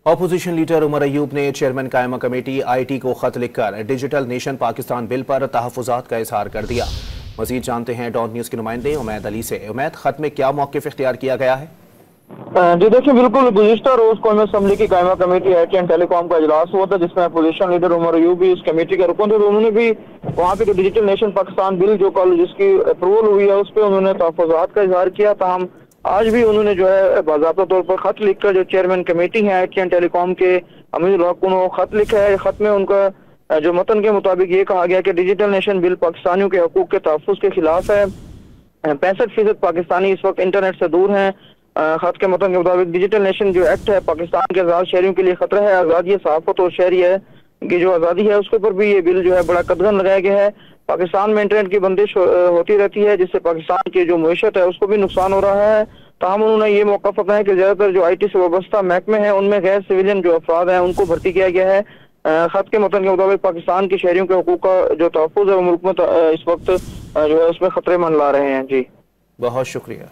Opposition leader Umar Ayub ने chairman कायमा committee IT को खत लिखकर डिजिटल नेशन पाकिस्तान बिल पर तहफ़्फ़ुज़ात का इज़हार कर दिया। मज़ीद जानते हैं डॉन न्यूज़ के नुमाइंदे उमैद अली से। उमैद, खत में क्या मौक़िफ़ इख्तियार किया गया है? जी देखिए, बिल्कुल गुज़िश्ता रोज कौमी असम्बली की कायमा कमेटी IT एंड टेलीकॉम का इजलास हुआ था, जिसमें अपोजिशन लीडर उमर अयूब भी इस कमेटी के रुकन थे। तो उन्होंने भी वहाँ पे डिजिटल नेशन पाकिस्तान बिल जो कल जिसकी अप्रूवल हुई है उस पर उन्होंने तहफ़्फ़ुज़ात का इजहार किया। ताहम आज भी उन्होंने जो है बाज़ाब्ता तौर पर खत लिखकर जो चेयरमैन कमेटी है IT एंड टेलीकॉम के अमीरुल हक को खत लिखा है। खत में उनका जो मतन के मुताबिक ये कहा गया कि डिजिटल नेशन बिल पाकिस्तानियों के हकूक के तहफ़्फ़ुज़ के खिलाफ है। 65% पाकिस्तानी इस वक्त इंटरनेट से दूर हैं। खत के मतन के मुताबिक डिजिटल नेशन जो एक्ट है पाकिस्तान के आज़ाद शहरियों के लिए खतरा है। आज़ादी सहाफ़त और शहरी है की जो आज़ादी है उसके ऊपर भी ये बिल जो है बड़ा कदगन लगाया गया है। पाकिस्तान में इंटरनेट की बंदिश होती रहती है, जिससे पाकिस्तान की जो मईशत है उसको भी नुकसान हो रहा है। ताहम उन्होंने ये मौक़िफ़ अपनाया है कि ज़्यादातर जो IT से वाबस्ता महकमे हैं उनमें गैर सिविलियन जो अफराद हैं उनको भर्ती किया गया है। खत के मतन के मुताबिक पाकिस्तान के शहरियों के हकूक़ का जो तहफ़्फ़ुज़ है वो मुल्क में इस वक्त जो है उसमें खतरे मंडला रहे हैं। जी, बहुत शुक्रिया।